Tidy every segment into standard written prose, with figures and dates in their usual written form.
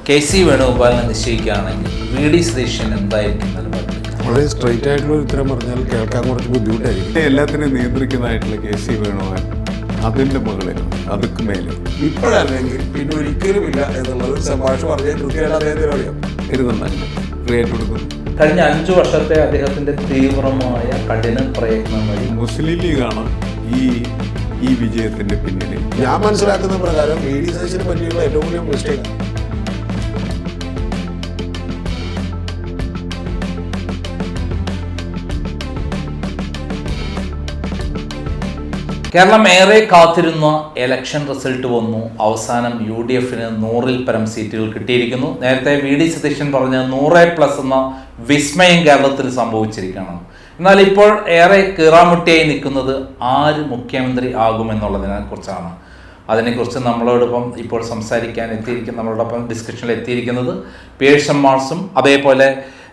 K C. വേണുഗോപാലിനെ നിശ്ചയിക്കുകയാണെങ്കിൽ VD. Satheesan എന്തായിരിക്കും നിലപാട്? വളരെ സ്ട്രെയിറ്റ് ആയിട്ടുള്ള ഒരു ഉത്തരം പറഞ്ഞാൽ കേൾക്കാൻ കുറച്ച് ബുദ്ധിമുട്ടായിരിക്കും. എല്ലാത്തിനെയും നിയന്ത്രിക്കുന്നതായിട്ടുള്ള കെ.സി. വേണുഗോപാൽ അതിൻ്റെ മുകളിൽ അതുക്ക് മേലെ ഇപ്പോഴല്ലെങ്കിൽ പിന്നെ ഒരിക്കലും ഇല്ല എന്നുള്ളത് സംഭാഷണം പറഞ്ഞാൽ കൃത്യമായിട്ട് അദ്ദേഹത്തിന് അറിയാം. ഇരുന്നല്ല ക്രിയേറ്റ് കൊടുക്കുന്നു. കഴിഞ്ഞ 5 വർഷത്തെ അദ്ദേഹത്തിന്റെ തീവ്രമായ കഠിന പ്രയത്നം വഴി മുസ്ലിം ലീഗാണ് ഈ വിജയത്തിന്റെ പിന്നിൽ. ഞാൻ മനസ്സിലാക്കുന്ന പ്രകാരം വി.ഡി. സതീശനെ പറ്റിയുള്ള ഏറ്റവും വലിയ മിസ്റ്റേക്ക് കേരളം ഏറെ കാത്തിരുന്ന ഇലക്ഷൻ റിസൾട്ട് വന്നു. അവസാനം UDFന് 100-ൽ പരം സീറ്റുകൾ കിട്ടിയിരിക്കുന്നു. നേരത്തെ വി.ഡി. സതീശൻ പറഞ്ഞ 100+ എന്ന വിസ്മയം കേരളത്തിൽ സംഭവിച്ചിരിക്കണം. എന്നാൽ ഇപ്പോൾ ഏറെ കീറാമുട്ടിയായി നിൽക്കുന്നത് ആര് മുഖ്യമന്ത്രി ആകുമെന്നുള്ളതിനെ കുറിച്ചാണ്. അതിനെക്കുറിച്ച് നമ്മളോടൊപ്പം ഇപ്പോൾ സംസാരിക്കാൻ നമ്മളോടൊപ്പം ഡിസ്കഷനിൽ എത്തിയിരിക്കുന്നത് പിയേഴ്സൺ മാർസും അതേപോലെ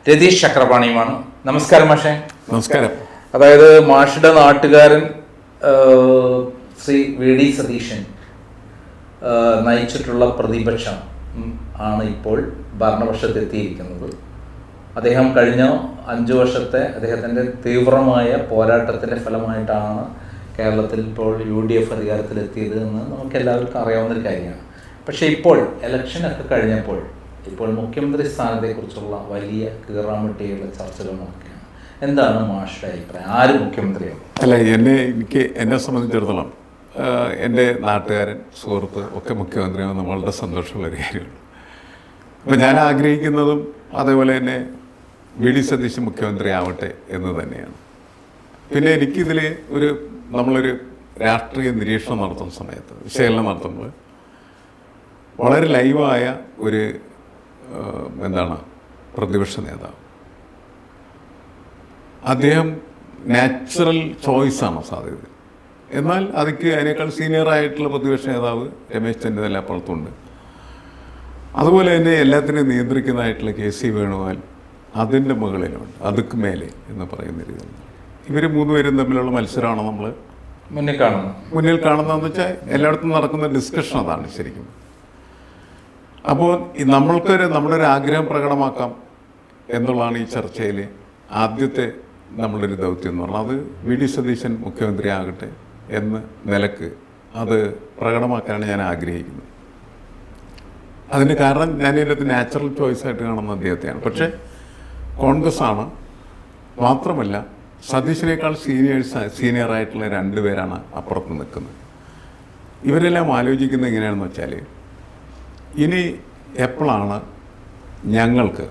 രതീഷ് ചക്രപാണിയുമാണ്. നമസ്കാരം മാഷേ. നമസ്കാരം. അതായത് മാഷിയുടെ നാട്ടുകാരൻ ശ്രീ വി.ഡി. സതീശൻ നയിച്ചിട്ടുള്ള പ്രതിപക്ഷം ആണ് ഇപ്പോൾ ഭരണപക്ഷത്തെത്തിയിരിക്കുന്നത്. അദ്ദേഹം കഴിഞ്ഞ 5 വർഷത്തെ അദ്ദേഹത്തിൻ്റെ തീവ്രമായ പോരാട്ടത്തിൻ്റെ ഫലമായിട്ടാണ് കേരളത്തിൽ ഇപ്പോൾ UDF അധികാരത്തിലെത്തിയത് എന്ന് നമുക്ക് എല്ലാവർക്കും അറിയാവുന്നൊരു കാര്യമാണ്. പക്ഷേ ഇപ്പോൾ ഇലക്ഷനൊക്കെ കഴിഞ്ഞപ്പോൾ ഇപ്പോൾ മുഖ്യമന്ത്രി സ്ഥാനത്തെക്കുറിച്ചുള്ള വലിയ കീറാമുട്ടിയുള്ള ചർച്ചകൾ നോക്കുകയാണ്. എന്താണ് മാഷയുടെ അഭിപ്രായം? ആര് മുഖ്യമന്ത്രിയാവും? അല്ല, എന്നെ സംബന്ധിച്ചിടത്തോളം എൻ്റെ നാട്ടുകാരൻ, സുഹൃത്ത് ഒക്കെ മുഖ്യമന്ത്രിയാവുന്ന വളരെ സന്തോഷമുള്ളൊരു കാര്യമാണ്. അപ്പോൾ ഞാൻ ആഗ്രഹിക്കുന്നതും അതേപോലെ തന്നെ വി.ഡി. സതീശൻ മുഖ്യമന്ത്രി ആവട്ടെ എന്ന് തന്നെയാണ്. പിന്നെ എനിക്കിതിൽ നമ്മളൊരു രാഷ്ട്രീയ നിരീക്ഷണം നടത്തുന്ന സമയത്ത്, വിശകലനം നടത്തുമ്പോൾ വളരെ ലൈവായ ഒരു പ്രതിപക്ഷ നേതാവ്, അദ്ദേഹം നാച്ചുറൽ ചോയ്സാണ് സാധ്യത. എന്നാൽ അതിനേക്കാൾ സീനിയറായിട്ടുള്ള പ്രതിപക്ഷ നേതാവ് രമേശ് ചെന്നിത്തല അപ്പുറത്തുണ്ട്. അതുപോലെ തന്നെ എല്ലാത്തിനെയും നിയന്ത്രിക്കുന്നതായിട്ടുള്ള കെ.സി. വേണുഗോപാൽ അതിൻ്റെ മുകളിലുണ്ട്, അതുക്ക് മേലെ എന്ന് പറയുന്ന രീതിയിൽ. ഇവർ 3 പേരും തമ്മിലുള്ള മത്സരമാണ് നമ്മൾ മുന്നിൽ കാണുന്നതെന്ന് വെച്ചാൽ എല്ലായിടത്തും നടക്കുന്ന ഡിസ്കഷൻ അതാണ് ശരിക്കും. അപ്പോൾ നമ്മുടെ ഒരു ആഗ്രഹം പ്രകടമാക്കാം എന്നുള്ളതാണ് ഈ ചർച്ചയിൽ ആദ്യത്തെ നമ്മളൊരു ദൗത്യം എന്ന് പറഞ്ഞാൽ. അത് വി.ഡി. സതീശൻ മുഖ്യമന്ത്രി ആകട്ടെ എന്ന നിലക്ക് അത് പ്രകടമാക്കാനാണ് ഞാൻ ആഗ്രഹിക്കുന്നത്. അതിന് കാരണം ഞാൻ ഇതിനകത്ത് നാച്ചുറൽ ചോയ്സായിട്ട് കാണുന്ന അദ്ദേഹത്തെയാണ്. പക്ഷേ കോൺഗ്രസ് ആണ്, മാത്രമല്ല സതീശനേക്കാൾ സീനിയറായിട്ടുള്ള 2 പേരാണ് അപ്പുറത്ത് നിൽക്കുന്നത്. ഇവരെല്ലാം ആലോചിക്കുന്നത് എങ്ങനെയാണെന്ന് വെച്ചാൽ, ഇനി എപ്പോഴാണ് ഞങ്ങൾക്ക്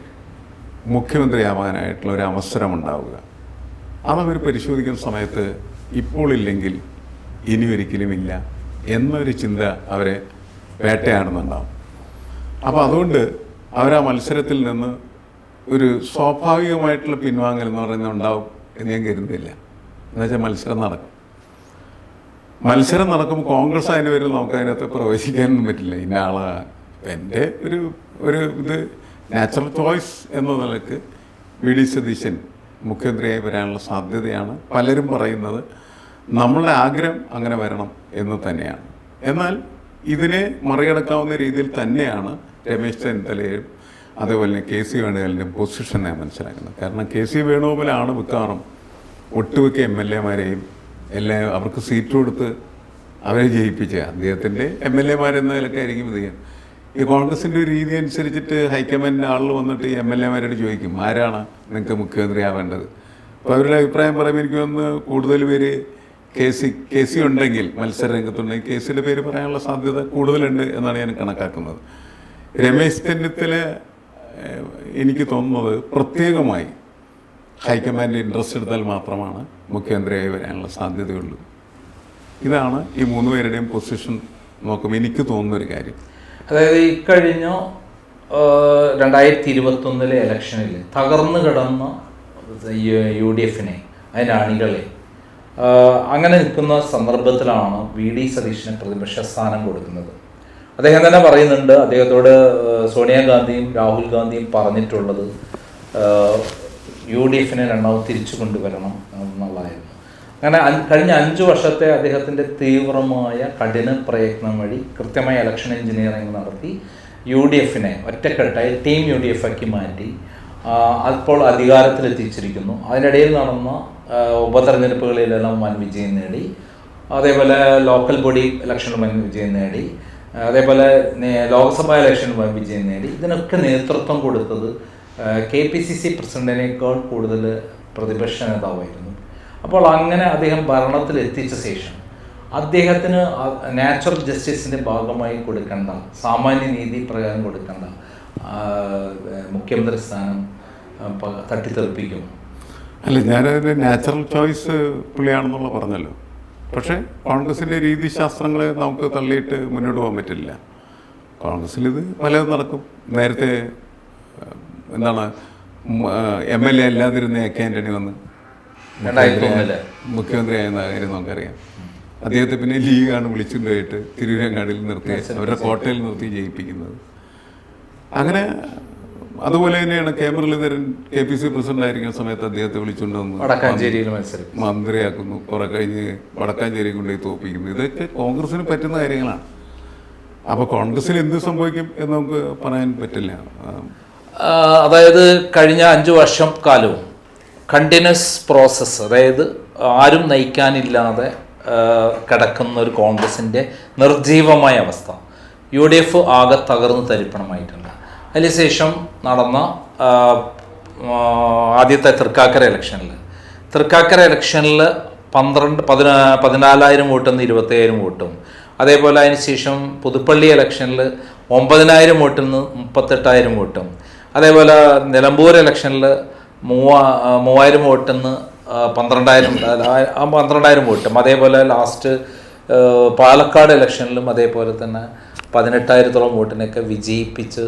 മുഖ്യമന്ത്രിയാവാനായിട്ടുള്ള ഒരു അവസരം ഉണ്ടാവുക. അതവർ പരിശോധിക്കുന്ന സമയത്ത് ഇപ്പോൾ ഇല്ലെങ്കിൽ ഇനി ഒരിക്കലും ഇല്ല എന്നൊരു ചിന്ത അവരെ വേട്ടയാടുന്നുണ്ടാവും. അപ്പോൾ അതുകൊണ്ട് അവരാ മത്സരത്തിൽ നിന്ന് ഒരു സ്വാഭാവികമായിട്ടുള്ള പിൻവാങ്ങൽ എന്ന് പറയുന്നത് ഉണ്ടാവും എന്ന് ഞാൻ കരുതുന്നില്ല. എന്നുവെച്ചാൽ മത്സരം നടക്കുമ്പോൾ കോൺഗ്രസ് അതിന് വരും, നമുക്ക് അതിനകത്ത് പ്രവേശിക്കാനൊന്നും പറ്റില്ല. ഇന്ന ആളാ എൻ്റെ ഇത് നാച്ചുറൽ ചോയ്സ് എന്ന നിലക്ക് വി.ഡി. സതീശൻ മുഖ്യമന്ത്രിയായി വരാനുള്ള സാധ്യതയാണ് പലരും പറയുന്നത്. നമ്മളുടെ ആഗ്രഹം അങ്ങനെ വരണം എന്ന് തന്നെയാണ്. എന്നാൽ ഇതിനെ മറികടക്കാവുന്ന രീതിയിൽ തന്നെയാണ് രമേശ് ചെന്നിത്തലയും അതേപോലെ തന്നെ കെ.സി. വേണുഗോപാലിൻ്റെയും പൊസിഷനെ മനസ്സിലാക്കുന്നത്. കാരണം കെ.സി. വേണുഗോപാലാണ് മിക്കവാറും ഒട്ടുമിക്ക MLA-മാരെയും എല്ലാം അവർക്ക് സീറ്റ് കൊടുത്ത് അവരെ ജയിപ്പിച്ച അദ്ദേഹത്തിൻ്റെ MLA-മാരെന്ന നിലയ്ക്ക് ആയിരിക്കും ഇത് ചെയ്യാൻ. ഈ കോൺഗ്രസിൻ്റെ ഒരു രീതി അനുസരിച്ചിട്ട് ഹൈക്കമാൻഡിൻ്റെ ആളുകൾ വന്നിട്ട് ഈ MLA-മാരോട് ചോദിക്കും, ആരാണ് നിങ്ങൾക്ക് മുഖ്യമന്ത്രി ആവേണ്ടത്. അപ്പോൾ അവരുടെ അഭിപ്രായം പറയുമ്പോൾ എനിക്ക് ഒന്ന് കൂടുതൽ പേര് കെ.സി. ഉണ്ടെങ്കിൽ, മത്സരരംഗത്തുണ്ടെങ്കിൽ കെ.സിയുടെ പേര് പറയാനുള്ള സാധ്യത കൂടുതലുണ്ട് എന്നാണ് ഞാൻ കണക്കാക്കുന്നത്. രമേശ് ചെന്നിത്തല എനിക്ക് തോന്നുന്നത് പ്രത്യേകമായി ഹൈക്കമാൻഡ് ഇൻട്രസ്റ്റ് എടുത്താൽ മാത്രമാണ് മുഖ്യമന്ത്രിയായി വരാനുള്ള സാധ്യതയുള്ളൂ. ഇതാണ് ഈ 3 പേരുടെയും പൊസിഷൻ നോക്കുമ്പോൾ എനിക്ക് തോന്നുന്നൊരു കാര്യം. അതായത് ഇക്കഴിഞ്ഞ 2021 ഇലക്ഷനിൽ തകർന്നു കിടന്ന UDFനെ, അതിൻ്റെ അണികളെ, അങ്ങനെ നിൽക്കുന്ന സന്ദർഭത്തിലാണ് വി.ഡി. സതീശന് പ്രതിപക്ഷ സ്ഥാനം കൊടുക്കുന്നത്. അദ്ദേഹം തന്നെ പറയുന്നുണ്ട്, അദ്ദേഹത്തോട് സോണിയാഗാന്ധിയും രാഹുൽ ഗാന്ധിയും പറഞ്ഞിട്ടുള്ളത് UDFനെ രണ്ടാമത് തിരിച്ചു കൊണ്ടുവരണം എന്നുള്ളതായിരുന്നു. അങ്ങനെ കഴിഞ്ഞ 5 വർഷത്തെ അദ്ദേഹത്തിൻ്റെ തീവ്രമായ കഠിന പ്രയത്നം വഴി കൃത്യമായ ഇലക്ഷൻ എഞ്ചിനീയറിംഗ് നടത്തി UDF ഒറ്റക്കെട്ടായി ടീം UDF ആക്കി മാറ്റി അപ്പോൾ അധികാരത്തിലെത്തിച്ചിരിക്കുന്നു. അതിനിടയിൽ നടന്ന ഉപതെരഞ്ഞെടുപ്പുകളിലെല്ലാം വൻ വിജയം നേടി. അതേപോലെ ലോക്കൽ ബോഡി ഇലക്ഷനിൽ വൻ വിജയം നേടി. അതേപോലെ ലോക്സഭാ ഇലക്ഷനിൽ വൻ വിജയം നേടി. ഇതിനൊക്കെ നേതൃത്വം കൊടുത്തത് KPCC പ്രസിഡന്റിനേക്കാൾ കൂടുതൽ പ്രതിപക്ഷ നേതാവായിരുന്നു. അപ്പോൾ അങ്ങനെ അദ്ദേഹം ഭരണത്തിൽ എത്തിച്ച ശേഷം അദ്ദേഹത്തിന് നാച്ചുറൽ ജസ്റ്റിസിൻ്റെ ഭാഗമായി കൊടുക്കേണ്ട, സാമാന്യ നീതി പ്രകാരം കൊടുക്കേണ്ട മുഖ്യമന്ത്രി സ്ഥാനം തട്ടിത്തെറിപ്പിക്കും. അല്ല, ഞാനതിൻ്റെ നാച്ചുറൽ ചോയ്സ് പുള്ളിയാണെന്നുള്ള പറഞ്ഞല്ലോ. പക്ഷേ കോൺഗ്രസിൻ്റെ രീതിശാസ്ത്രങ്ങളെ നമുക്ക് തള്ളിയിട്ട് മുന്നോട്ട് പോകാൻ പറ്റില്ല. കോൺഗ്രസ്സിൽ ഇത് പലതും നടക്കും. നേരത്തെ എന്താണ് MLA അല്ലാതിരുന്ന AK ആൻ്റണി വന്ന് മുഖ്യമന്ത്രിയായിരുന്ന കാര്യം നമുക്കറിയാം. അദ്ദേഹത്തെ പിന്നെ ലീഗാണ് വിളിച്ചുകൊണ്ടുപോയിട്ട് തിരൂരങ്ങാടിയിൽ നിർത്തി, അവരുടെ കോട്ടയിൽ നിർത്തി ജയിപ്പിക്കുന്നത്. അങ്ങനെ അതുപോലെ തന്നെയാണ് കെ മുരളീധരൻ KPC പ്രസിഡന്റ് ആയിരിക്കുന്ന സമയത്ത് അദ്ദേഹത്തെ വിളിച്ചുകൊണ്ടുവന്ന് വടക്കാഞ്ചേരിയിൽ മന്ത്രിയാക്കുന്നു, കുറെ കഴിഞ്ഞ് വടക്കാഞ്ചേരി കൊണ്ടുപോയി തോപ്പിക്കുന്നു. ഇതൊക്കെ കോൺഗ്രസിന് പറ്റുന്ന കാര്യങ്ങളാണ്. അപ്പോൾ കോൺഗ്രസിൽ എന്ത് സംഭവിക്കും എന്ന് നമുക്ക് പറയാൻ പറ്റില്ല. അതായത് കഴിഞ്ഞ 5 വർഷം കാലവും കണ്ടിന്യൂസ് പ്രോസസ്സ്, അതായത് ആരും നയിക്കാനില്ലാതെ കിടക്കുന്ന ഒരു കോൺഗ്രസിൻ്റെ നിർജീവമായ അവസ്ഥ. UDF ആകെ തകർന്ന് തരിപ്പണമായിട്ടുണ്ട്. അതിനുശേഷം നടന്ന ആദ്യത്തെ തൃക്കാക്കര ഇലക്ഷനിൽ 14,000 വോട്ടിൽ നിന്ന് 27,000 വോട്ടും, അതേപോലെ അതിനുശേഷം പുതുപ്പള്ളി ഇലക്ഷനിൽ 9,000 വോട്ടിൽ നിന്ന് 38,000 വോട്ടും, അതേപോലെ നിലമ്പൂർ ഇലക്ഷനിൽ 3,000 വോട്ടിൽ നിന്ന് 12,000 വോട്ടും, അതേപോലെ ലാസ്റ്റ് പാലക്കാട് ഇലക്ഷനിലും അതേപോലെ തന്നെ 18,000-ഓളം വോട്ടിനൊക്കെ വിജയിപ്പിച്ച്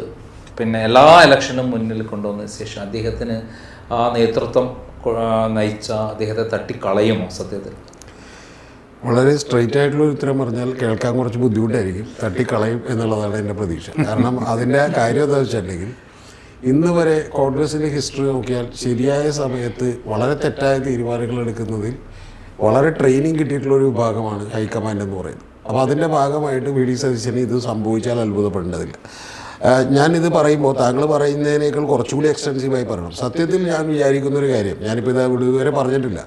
പിന്നെ എല്ലാ ഇലക്ഷനും മുന്നിൽ കൊണ്ടുവന്നതിന് ശേഷം അദ്ദേഹത്തിന് ആ നേതൃത്വം നയിച്ച അദ്ദേഹത്തെ തട്ടിക്കളയുമോ? സത്യത്തിൽ വളരെ സ്ട്രെയിറ്റ് ആയിട്ടുള്ള ഒരു ഉത്തരം പറഞ്ഞാൽ കേൾക്കാൻ കുറച്ച് ബുദ്ധിമുട്ടായിരിക്കും. തട്ടിക്കളയും എന്നുള്ളതാണ് എൻ്റെ പ്രതീക്ഷ. കാരണം അതിൻ്റെ കാര്യം എന്താ വെച്ചിട്ടുണ്ടെങ്കിൽ ഇന്ന് വരെ കോൺഗ്രസിൻ്റെ ഹിസ്റ്ററി നോക്കിയാൽ ശരിയായ സമയത്ത് വളരെ തെറ്റായ തീരുമാനങ്ങൾ എടുക്കുന്നതിൽ വളരെ ട്രെയിനിങ് കിട്ടിയിട്ടുള്ളൊരു വിഭാഗമാണ് ഹൈക്കമാൻഡ് എന്ന് പറയുന്നത്. അപ്പോൾ അതിൻ്റെ ഭാഗമായിട്ട് VD സതീശന് ഇത് സംഭവിച്ചാൽ അത്ഭുതപ്പെടേണ്ടതില്ല. ഞാനിത് പറയുമ്പോൾ താങ്കൾ പറയുന്നതിനേക്കാൾ കുറച്ചുകൂടി എക്സ്റ്റെൻസീവായി പറയണം. സത്യത്തിൽ ഞാൻ വിചാരിക്കുന്നൊരു കാര്യം, ഞാനിപ്പോൾ ഇതുവരെ പറഞ്ഞിട്ടില്ല,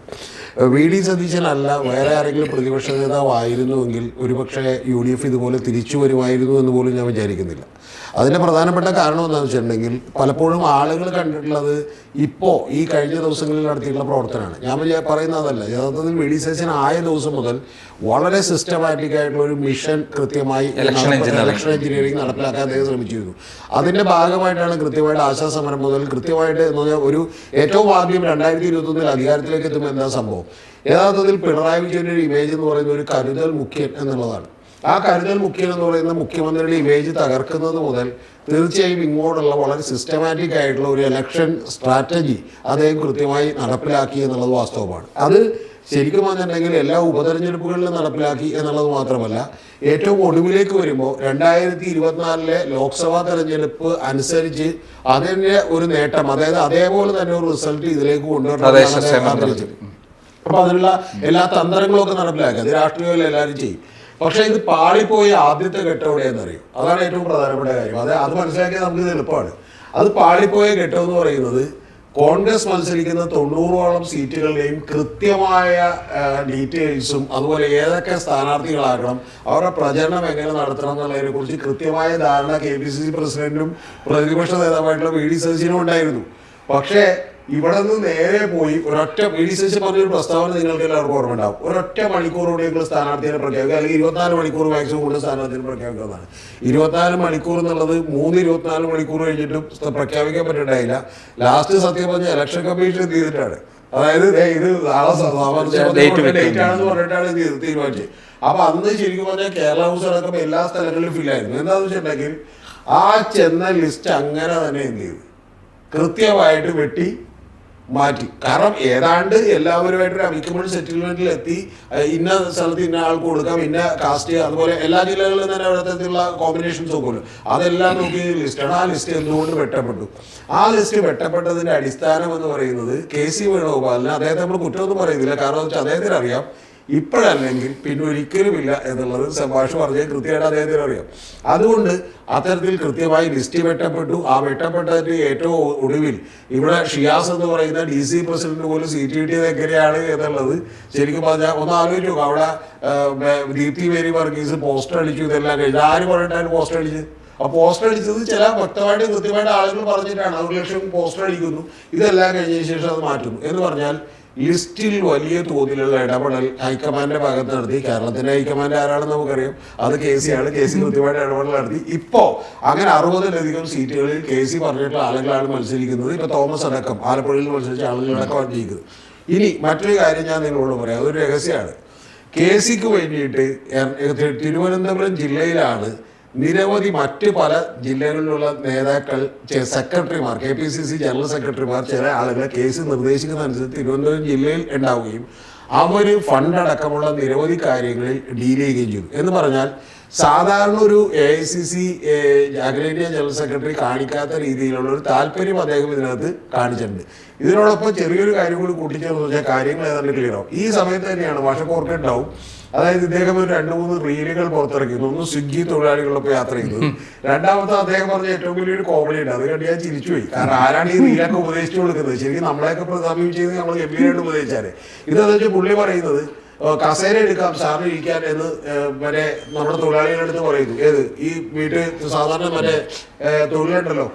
VD സതീശനല്ല വേറെ ആരെങ്കിലും പ്രതിപക്ഷ നേതാവായിരുന്നുവെങ്കിൽ ഒരുപക്ഷെ UDF ഇതുപോലെ തിരിച്ചു വരുമായിരുന്നു എന്ന് പോലും ഞാൻ വിചാരിക്കുന്നില്ല. അതിൻ്റെ പ്രധാനപ്പെട്ട കാരണം എന്താണെന്ന് വെച്ചിട്ടുണ്ടെങ്കിൽ പലപ്പോഴും ആളുകൾ കണ്ടിട്ടുള്ളത് ഇപ്പോൾ ഈ കഴിഞ്ഞ ദിവസങ്ങളിൽ നടത്തിയിട്ടുള്ള പ്രവർത്തനമാണ്. ഞാൻ പറയുന്നതല്ല, യഥാർത്ഥത്തിൽ VD സതീശൻ ആയ ദിവസം മുതൽ വളരെ സിസ്റ്റമാറ്റിക് ആയിട്ടുള്ള ഒരു മിഷൻ കൃത്യമായി ഇലക്ഷൻ എഞ്ചിനീയറിംഗ് നടപ്പിലാക്കാൻ അദ്ദേഹം ശ്രമിച്ചിരുന്നു. അതിൻ്റെ ഭാഗമായിട്ടാണ് കൃത്യമായിട്ട് ആശാസമരം മുതൽ കൃത്യമായിട്ട് എന്ന് പറഞ്ഞാൽ ഒരു ഏറ്റവും ആദ്യം 2021 അധികാരത്തിലേക്ക് എത്തുമ്പോൾ എന്താ സംഭവം, യഥാർത്ഥത്തിൽ പിണറായി വിജയൻ്റെ ഒരു ഇമേജ് എന്ന് പറയുന്ന ഒരു കരുതൽ മുഖ്യൻ എന്നുള്ളതാണ്. ആ കരുതൽ മുഖ്യൻ എന്ന് പറയുന്ന മുഖ്യമന്ത്രിയുടെ ഇമേജ് തകർക്കുന്നത് മുതൽ തീർച്ചയായും ഇങ്ങോട്ടുള്ള വളരെ സിസ്റ്റമാറ്റിക് ആയിട്ടുള്ള ഒരു ഇലക്ഷൻ സ്ട്രാറ്റജി അദ്ദേഹം കൃത്യമായി നടപ്പിലാക്കി എന്നുള്ളത് വാസ്തവമാണ്. അത് ശരിക്കും പറഞ്ഞിട്ടുണ്ടെങ്കിൽ എല്ലാ ഉപതെരഞ്ഞെടുപ്പുകളിലും നടപ്പിലാക്കി എന്നുള്ളത് മാത്രമല്ല, ഏറ്റവും ഒടുവിലേക്ക് വരുമ്പോൾ 2024 ലോക്സഭാ തെരഞ്ഞെടുപ്പ് അനുസരിച്ച് അതിൻ്റെ ഒരു നേട്ടം, അതായത് അതേപോലെ തന്നെ ഒരു റിസൾട്ട് ഇതിലേക്ക് കൊണ്ടുവരണം. അപ്പോൾ അതിനുള്ള എല്ലാ തന്ത്രങ്ങളൊക്കെ നടപ്പിലാക്കി അത് രാഷ്ട്രീയത്തിൽ എല്ലാവരും ചെയ്യും. പക്ഷേ ഇത് പാളിപ്പോയി ആദ്യത്തെ ഘട്ടം എവിടെയെന്നറിയും. അതാണ് ഏറ്റവും പ്രധാനപ്പെട്ട കാര്യം. അത് മനസ്സിലാക്കിയാൽ നമുക്കിത് എളുപ്പമാണ്. അത് പാളിപ്പോയ ഘട്ടം എന്ന് പറയുന്നത് കോൺഗ്രസ് മത്സരിക്കുന്ന 90ഓളം സീറ്റുകളുടെയും കൃത്യമായ ഡീറ്റെയിൽസും അതുപോലെ ഏതൊക്കെ സ്ഥാനാർത്ഥികളാക്കണം, അവരുടെ പ്രചരണം എങ്ങനെ നടത്തണം എന്നുള്ളതിനെ കുറിച്ച് കൃത്യമായ ധാരണ KPCC പ്രസിഡന്റും പ്രതിപക്ഷ നേതാവായിട്ടുള്ള VD സതീശനും ഉണ്ടായിരുന്നു. പക്ഷേ ഇവിടെ നിന്ന് നേരെ പോയി ഒരൊറ്റ VD സതീശൻ പറഞ്ഞൊരു പ്രസ്താവന നിങ്ങൾക്ക് എല്ലാവർക്കും ഓർമ്മ ഉണ്ടാവും. ഒരൊറ്റ മണിക്കൂറോടെ നിങ്ങൾ സ്ഥാനാർത്ഥിയെ പ്രഖ്യാപിക്കുക, അല്ലെങ്കിൽ 24 മണിക്കൂർ മാക്സിമം കൊണ്ട് സ്ഥാനാർത്ഥിയെ പ്രഖ്യാപിക്കുന്നതാണ്. 24 മണിക്കൂർ എന്നുള്ളത് 24 മണിക്കൂർ കഴിഞ്ഞിട്ടും പ്രഖ്യാപിക്കാൻ പറ്റുന്നുണ്ടായില്ല. ലാസ്റ്റ് സത്യം പറഞ്ഞ ഇലക്ഷൻ കമ്മീഷൻ എന്ത് ചെയ്തിട്ടാണ്, അതായത് ഇത് ഡേറ്റ് ആണെന്ന് പറഞ്ഞിട്ടാണ് ഇത് തീരുമാനിച്ചത്. അപ്പൊ അന്ന് ശരിക്കും പറഞ്ഞാൽ കേരള ഹൗസ് അടക്കം എല്ലാ സ്ഥലങ്ങളിലും ഫില്ലായിരുന്നു. എന്താണെന്ന് വെച്ചിട്ടുണ്ടെങ്കിൽ ആ ചെന്ന ലിസ്റ്റ് അങ്ങനെ തന്നെ എന്ത് ചെയ്തു, കൃത്യമായിട്ട് വെട്ടി മാറ്റി. കാരണം ഏതാണ്ട് എല്ലാവരുമായിട്ടൊരു അമിക്കബിൾ സെറ്റിൽമെന്റിൽ എത്തി, ഇന്ന സ്ഥലത്ത് ഇന്ന ആൾക്ക് കൊടുക്കാം, ഇന്ന കാസ്റ്റ്, അതുപോലെ എല്ലാ ജില്ലകളിലും തന്നെ അവിടത്തേക്കുള്ള കോമ്പിനേഷൻസ് നോക്കുമല്ലോ, അതെല്ലാം നോക്കി ലിസ്റ്റാണ്. ആ ലിസ്റ്റ് എന്തുകൊണ്ട് വെട്ടപ്പെട്ടു? ആ ലിസ്റ്റ് വെട്ടപ്പെട്ടതിന്റെ അടിസ്ഥാനം എന്ന് പറയുന്നത് KC വേണുഗോപാലിന്, അദ്ദേഹത്തെ നമ്മൾ കുറ്റമൊന്നും പറയുന്നില്ല, കാരണം വെച്ചാൽ അദ്ദേഹത്തിന് അറിയാം ഇപ്പോഴല്ലെങ്കിൽ പിന്നെ ഒരിക്കലുമില്ല എന്നുള്ളത് സെബാഷ് പറഞ്ഞാൽ കൃത്യമായിട്ട് അദ്ദേഹത്തിന് അറിയാം. അതുകൊണ്ട് അത്തരത്തിൽ കൃത്യമായി ലിസ്റ്റ് വെട്ടപ്പെട്ടു. ആ വെട്ടപ്പെട്ടതിന് ഏറ്റവും ഒടുവിൽ ഇവിടെ ഷിയാസ് എന്ന് പറയുന്ന DC പ്രസിഡന്റ് പോലും സീറ്റ് കിട്ടിയത് എങ്ങനെയാണ് എന്നുള്ളത് ശരിക്കും പറഞ്ഞാൽ ഒന്ന് ആലോചിച്ചു. അവിടെ ദീപ്തി മേരി വർഗീസ് പോസ്റ്റർ അടിച്ചു, ഇതെല്ലാം കഴിഞ്ഞു. ആര് പറഞ്ഞിട്ടാണ് പോസ്റ്റർ അടിച്ചത്? ആ പോസ്റ്റർ അടിച്ചത് ചില വ്യക്തമായിട്ട് കൃത്യമായിട്ട് ആളുകൾ പറഞ്ഞിട്ടാണ്. 1 ലക്ഷം പോസ്റ്റർ അടിക്കുന്നു, ഇതെല്ലാം കഴിഞ്ഞതിന് ശേഷം അത് മാറ്റുന്നു എന്ന് പറഞ്ഞാൽ ലിസ്റ്റിൽ വലിയ തോതിലുള്ള ഇടപെടൽ ഹൈക്കമാൻഡിന്റെ ഭാഗത്ത് നടത്തി. കേരളത്തിന്റെ ഹൈക്കമാൻഡ് ആരാണെന്ന് നമുക്കറിയാം, അത് KC ആണ്. KC കൃത്യമായിട്ട് ഇടപെടൽ നടത്തി. ഇപ്പോൾ അങ്ങനെ 60-ലധികം സീറ്റുകളിൽ KC പറഞ്ഞിട്ടുള്ള ആളുകളാണ് മത്സരിക്കുന്നത്. ഇപ്പൊ തോമസ് അടക്കം ആലപ്പുഴയിൽ മത്സരിച്ച ആളുകളടക്കം ജയിക്കുന്നത്. ഇനി മറ്റൊരു കാര്യം ഞാൻ നിങ്ങളോട് പറയാം, അതൊരു രഹസ്യമാണ്. KCക്ക് വേണ്ടിയിട്ട് തിരുവനന്തപുരം ജില്ലയിലാണ് നിരവധി മറ്റ് പല ജില്ലകളിലുള്ള നേതാക്കൾ, സെക്രട്ടറിമാർ, KPCC ജനറൽ സെക്രട്ടറിമാർ, ചില ആളുകളെ കേസ് നിർദ്ദേശിക്കുന്ന അനുസരിച്ച് തിരുവനന്തപുരം ജില്ലയിൽ ഉണ്ടാവുകയും അവർ ഫണ്ട് അടക്കമുള്ള നിരവധി കാര്യങ്ങളിൽ ഡീൽ ചെയ്യുകയും ചെയ്തു. എന്ന് പറഞ്ഞാൽ സാധാരണ ഒരു AICC അഖിലേന്ത്യാ ജനറൽ സെക്രട്ടറി കാണിക്കാത്ത രീതിയിലുള്ള ഒരു താല്പര്യം അദ്ദേഹം ഇതിനകത്ത് കാണിച്ചിട്ടുണ്ട്. ഇതിനോടൊപ്പം ചെറിയൊരു കാര്യം കൂടി കൂട്ടിച്ചേർന്ന് വെച്ചാൽ കാര്യങ്ങൾ ഏതാണ്ട് ക്ലിയർ ആവും. ഈ സമയത്ത് തന്നെയാണ് വർഷക്കോർക്കുണ്ടാവും. അതായത് ഇദ്ദേഹം ഒരു 2-3 റീലുകൾ പുറത്തിറക്കുന്നു. ഒന്ന് സ്വിഗ്ഗി തൊഴിലാളികളൊപ്പം യാത്ര ചെയ്യുന്നത്. രണ്ടാമത്തെ അദ്ദേഹം പറഞ്ഞ ഏറ്റവും വലിയൊരു കോമഡി ഉണ്ട്. അത് കണ്ട് ഞാൻ ചിരിച്ചുപോയി. കാരണം ആരാണ് ഈ റീലൊക്കെ ഉപദേശിച്ചു കൊടുക്കുന്നത്? ശരിക്കും നമ്മളെയൊക്കെ പ്രതിനിധാനം ചെയ്ത് നമ്മൾ ഗംഭീരമായിട്ട് ഉപദേശിച്ചാലേ. ഇതെന്ന് വെച്ചാൽ പുള്ളി പറയുന്നത് കസേര എടുക്കാം സാറിന് ഇരിക്കാൻ എന്ന് മറ്റേ നമ്മുടെ തൊഴിലാളികളുടെ അടുത്ത് പറയുന്നു. ഏത് ഈ വീട്ടിൽ സാധാരണ മറ്റേ തൊഴിലുണ്ടല്ലോ,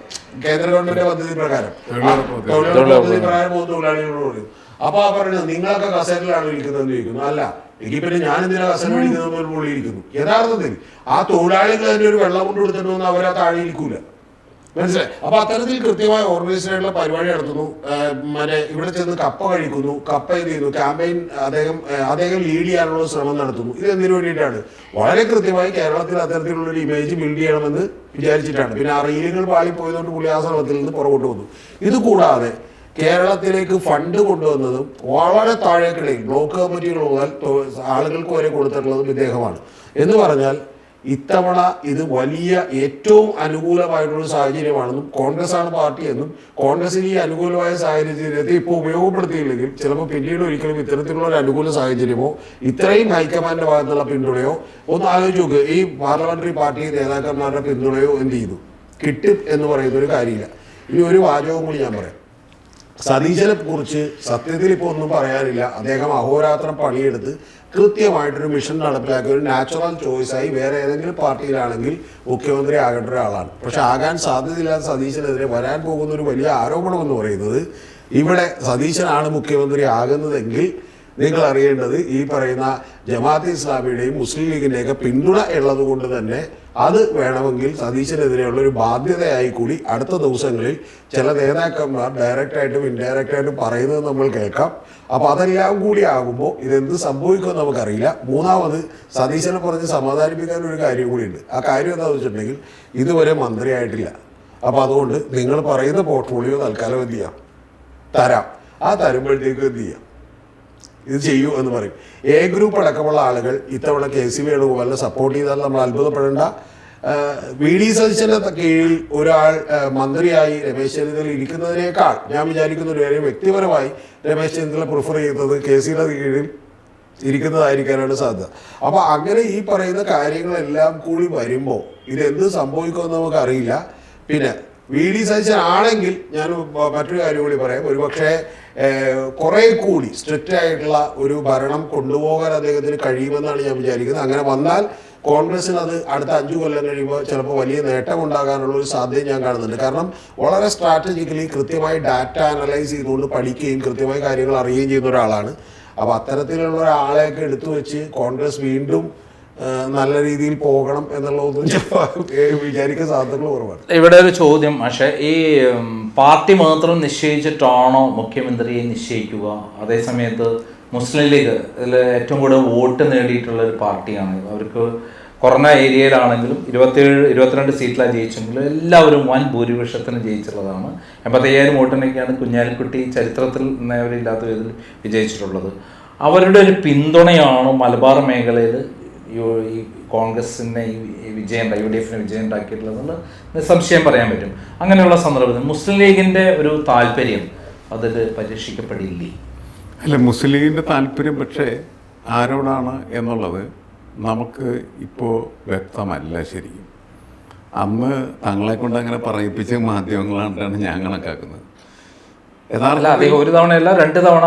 കേന്ദ്ര ഗവൺമെന്റ് പദ്ധതി പ്രകാരം, തൊഴിലുറപ്പ് പദ്ധതി പ്രകാരം പോകുന്ന തൊഴിലാളികളോട് പറയും. അപ്പൊ ആ പറയുന്നത് നിങ്ങളൊക്കെ കസേരയിലാണ് ഇരിക്കുന്നതെന്ന് ചോദിക്കുന്നു. അല്ല, എങ്കിൽ പിന്നെ ഞാൻ എന്തിനാ കസേര മേടിക്കുന്നത് പുള്ളി ഇരിക്കുന്നു. യഥാർത്ഥത്തിൽ ആ തൊഴിലാളികൾ തന്നെ ഒരു വെള്ളം കൊണ്ട് കൊടുത്തിട്ടൊന്നും അവരാ താഴെ ഇരിക്കൂല. മനസ്സിലായി? അപ്പൊ അത്തരത്തിൽ കൃത്യമായ ഓർഗനൈസ്ഡ് ആയിട്ടുള്ള പരിപാടി നടത്തുന്നു. മറ്റേ ഇവിടെ ചെന്ന് കപ്പ കഴിക്കുന്നു, കപ്പ ഇത് ചെയ്യുന്നു, ക്യാമ്പയിൻ അദ്ദേഹം ലീഡ് ചെയ്യാനുള്ള ശ്രമം നടത്തുന്നു. ഇത് എന്തിനു വേണ്ടിയിട്ടാണ്? വളരെ കൃത്യമായി കേരളത്തിൽ അത്തരത്തിലുള്ള ഒരു ഇമേജ് ബിൽഡ് ചെയ്യണമെന്ന് വിചാരിച്ചിട്ടാണ്. പിന്നെ ആ റീലുകൾ പാളിപ്പോയതുകൊണ്ട് പുള്ളി ആ ശ്രമത്തിൽ നിന്ന് പുറകോട്ട് വന്നു. ഇത് കൂടാതെ കേരളത്തിലേക്ക് ഫണ്ട് കൊണ്ടുവന്നതും വളരെ താഴേക്കിടയിൽ ബ്ലോക്ക് കമ്മിറ്റികൾ മുതൽ ആളുകൾക്ക് വരെ കൊടുത്തിട്ടുള്ളതും ഇദ്ദേഹമാണ്. എന്ന് പറഞ്ഞാൽ ഇത്തവണ ഇത് വലിയ ഏറ്റവും അനുകൂലമായിട്ടുള്ള സാഹചര്യമാണെന്നും കോൺഗ്രസ് ആണ് പാർട്ടി എന്നും കോൺഗ്രസിന് ഈ അനുകൂലമായ സാഹചര്യത്തെ ഇപ്പോൾ ഉപയോഗപ്പെടുത്തിയില്ലെങ്കിൽ ചിലപ്പോൾ പിന്നീട് ഒരിക്കലും ഇത്തരത്തിലുള്ള ഒരു അനുകൂല സാഹചര്യമോ ഇത്രയും ഹൈക്കമാൻഡിന്റെ ഭാഗത്തുള്ള പിന്തുണയോ ഒന്ന് ആലോചിച്ച് നോക്കുക. ഈ പാർലമെന്ററി പാർട്ടി നേതാക്കന്മാരുടെ പിന്തുണയോ എന്ത് ചെയ്തു കിട്ടും എന്ന് പറയുന്ന ഒരു കാര്യമില്ല. ഇനി ഒരു വാചകവും കൂടി ഞാൻ പറയാം. സതീശനെ കുറിച്ച് സത്യത്തിൽ ഇപ്പോൾ ഒന്നും പറയാനില്ല. അദ്ദേഹം അഹോരാത്രം പണിയെടുത്ത് കൃത്യമായിട്ടൊരു മിഷൻ നടപ്പിലാക്കിയ ഒരു നാച്ചുറൽ ചോയ്സായി വേറെ ഏതെങ്കിലും പാർട്ടിയിലാണെങ്കിൽ മുഖ്യമന്ത്രി ആകേണ്ട ഒരാളാണ്. പക്ഷെ ആകാൻ സാധ്യതയില്ലാത്ത സതീശനെതിരെ വരാൻ പോകുന്ന ഒരു വലിയ ആരോപണം എന്ന് പറയുന്നത് ഇവിടെ സതീശനാണ് മുഖ്യമന്ത്രി ആകുന്നതെങ്കിൽ നിങ്ങൾ അറിയേണ്ടത് ഈ പറയുന്ന ജമാഅത്തെ ഇസ്ലാമിയുടെയും മുസ്ലിം ലീഗിൻ്റെയൊക്കെ പിന്തുണ ഉള്ളത് കൊണ്ട് തന്നെ അത് വേണമെങ്കിൽ സതീശനെതിരെയുള്ള ഒരു ബാധ്യതയായി കൂടി അടുത്ത ദിവസങ്ങളിൽ ചില നേതാക്കന്മാർ ഡയറക്റ്റായിട്ടും ഇൻഡയറക്റ്റായിട്ടും പറയുന്നത് നമ്മൾ കേൾക്കാം. അപ്പോൾ അതെല്ലാം കൂടി ആകുമ്പോൾ ഇതെന്ത് സംഭവിക്കുമെന്ന് നമുക്കറിയില്ല. മൂന്നാമത് സതീശനെ പറഞ്ഞ് സമാധാനിപ്പിക്കാൻ ഒരു കാര്യം കൂടിയുണ്ട്. ആ കാര്യം എന്താണെന്ന് വെച്ചിട്ടുണ്ടെങ്കിൽ ഇതുവരെ മന്ത്രിയായിട്ടില്ല. അപ്പോൾ അതുകൊണ്ട് നിങ്ങൾ പറയുന്ന പോർട്ട്ഫോളിയോ തൽക്കാലം എന്ത് ചെയ്യാം, തരാം. ആ തരുമ്പോഴത്തേക്കും എന്ത് ചെയ്യാം, ഇത് ചെയ്യൂ എന്ന് പറയും. ഗ്രൂപ്പ് അടക്കമുള്ള ആളുകൾ ഇത്തവണ KC വേണുഗോപാലിനെ സപ്പോർട്ട് ചെയ്താൽ നമ്മൾ അത്ഭുതപ്പെടേണ്ട. VD സതീശന്റെ കീഴിൽ ഒരാൾ മന്ത്രിയായി രമേശ് ചെന്നിത്തല ഇരിക്കുന്നതിനേക്കാൾ ഞാൻ വിചാരിക്കുന്ന ഒരു കാര്യം വ്യക്തിപരമായി രമേശ് ചെന്നിത്തല പ്രിഫർ ചെയ്യുന്നത് KCയുടെ കീഴിൽ ഇരിക്കുന്നതായിരിക്കാനാണ് സാധ്യത. അപ്പൊ അങ്ങനെ ഈ പറയുന്ന കാര്യങ്ങളെല്ലാം കൂടി വരുമ്പോൾ ഇതെന്ത് സംഭവിക്കുമെന്ന് നമുക്കറിയില്ല. പിന്നെ VD സതീശൻ ആണെങ്കിൽ ഞാൻ മറ്റൊരു കാര്യം കൂടി പറയാം. ഒരുപക്ഷെ കുറെ കൂടി സ്ട്രിക്റ്റ് ആയിട്ടുള്ള ഒരു ഭരണം കൊണ്ടുപോകാൻ അദ്ദേഹത്തിന് കഴിയുമെന്നാണ് ഞാൻ വിചാരിക്കുന്നത്. അങ്ങനെ വന്നാൽ കോൺഗ്രസിന് അത് അടുത്ത 5 കൊല്ലം കഴിയുമ്പോൾ ചിലപ്പോൾ വലിയ നേട്ടം ഉണ്ടാകാനുള്ള ഒരു സാധ്യത ഞാൻ കാണുന്നുണ്ട്. കാരണം വളരെ സ്ട്രാറ്റജിക്കലി കൃത്യമായി ഡാറ്റ അനലൈസ് ചെയ്തുകൊണ്ട് പഠിക്കുകയും കൃത്യമായി കാര്യങ്ങൾ അറിയുകയും ചെയ്യുന്ന ഒരാളാണ്. അപ്പോൾ അത്തരത്തിലുള്ള ഒരാളെയൊക്കെ എടുത്തു വെച്ച് കോൺഗ്രസ് വീണ്ടും നല്ല രീതിയിൽ പോകണം എന്നുള്ളതൊന്നും വിചാരിക്കാൻ സാധ്യതകൾ കുറവാണ്. ഇവിടെ ഒരു ചോദ്യം, പക്ഷേ ഈ പാർട്ടി മാത്രം നിശ്ചയിച്ചിട്ടാണോ മുഖ്യമന്ത്രിയെ നിശ്ചയിക്കുക? അതേസമയത്ത് മുസ്ലിം ലീഗ് ഇതിൽ ഏറ്റവും കൂടുതൽ വോട്ട് നേടിയിട്ടുള്ള ഒരു പാർട്ടിയാണ്. അവർക്ക് കുറഞ്ഞ ഏരിയയിലാണെങ്കിലും 22 സീറ്റിലാണ് ജയിച്ചെങ്കിലും എല്ലാവരും വൻ ഭൂരിപക്ഷത്തിന് ജയിച്ചിട്ടുള്ളതാണ്. 85,000 വോട്ടിനൊക്കെയാണ് കുഞ്ഞാലിക്കുട്ടി ചരിത്രത്തിൽ നേവരില്ലാത്ത വിധത്തിൽ വിജയിച്ചിട്ടുള്ളത്. അവരുടെ ഒരു പിന്തുണയാണ് മലബാർ മേഖലയിൽ ഈ കോൺഗ്രസിനെ ഈ വിജയം UDF വിജയം ഉണ്ടാക്കിയിട്ടുള്ളത് നിസ്സംശയം പറയാൻ പറ്റും. അങ്ങനെയുള്ള സന്ദർഭത്തിൽ മുസ്ലിം ലീഗിൻ്റെ ഒരു താല്പര്യം അതിൽ പരീക്ഷിക്കപ്പെടില്ലേ? അല്ല, മുസ്ലിം ലീഗിൻ്റെ താല്പര്യം പക്ഷേ ആരോടാണ് എന്നുള്ളത് നമുക്ക് ഇപ്പോൾ വ്യക്തമല്ല ശരിക്കും. അന്ന് തങ്ങളെ കൊണ്ട് അങ്ങനെ പറയിപ്പിച്ച മാധ്യമങ്ങളായിട്ടാണ് ഞാൻ കണക്കാക്കുന്നത്. യഥാർത്ഥത്തിൽ ഒരു തവണയല്ല 2 തവണ,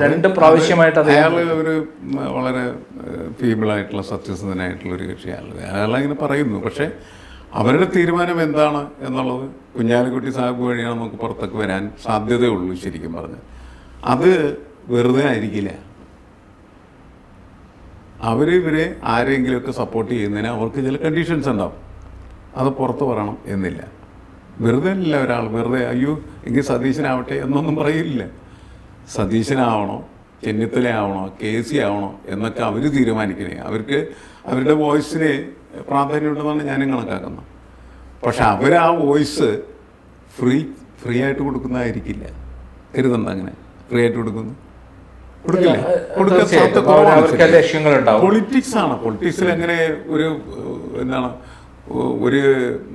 2 പ്രാവശ്യമായിട്ട് അയാൾ ഒരു വളരെ ഫീബിളായിട്ടുള്ള സത്യസന്ധനായിട്ടുള്ള ഒരു കക്ഷിയാണ്. അയാളങ്ങനെ പറയുന്നു. പക്ഷേ അവരുടെ തീരുമാനം എന്താണ് എന്നുള്ളത് കുഞ്ഞാലിക്കുട്ടി സാഹിബ് വഴിയാണ് നമുക്ക് പുറത്തേക്ക് വരാൻ സാധ്യതയുള്ളൂ. ശരിക്കും പറഞ്ഞ് അത് വെറുതെ ആയിരിക്കില്ല. ഇവരെ ആരെങ്കിലുമൊക്കെ സപ്പോർട്ട് ചെയ്യുന്നതിന് അവർക്ക് ചില കണ്ടീഷൻസ് ഉണ്ടാവും. അത് പുറത്ത് പറയണം എന്നില്ല. വെറുതെ അല്ല ഒരാൾ വെറുതെ അയ്യോ എങ്കിൽ സതീശനാവട്ടെ എന്നൊന്നും പറയില്ല. സതീശനാവണോ, ചെന്നിത്തല ആവണോ, KC ആവണോ എന്നൊക്കെ അവർ തീരുമാനിക്കണേ. അവർക്ക് അവരുടെ വോയിസിന് പ്രാധാന്യമുണ്ടെന്നാണ് ഞാനും കണക്കാക്കുന്നത്. പക്ഷെ അവർ ആ വോയിസ് ഫ്രീ ആയിട്ട് കൊടുക്കുന്നതായിരിക്കില്ല. കരുതണ്ട അങ്ങനെ ഫ്രീ ആയിട്ട് കൊടുക്കുന്നു പൊളിറ്റിക്സ് ആണ്. പൊളിറ്റിക്സിൽ അങ്ങനെ ഒരു എന്താണ്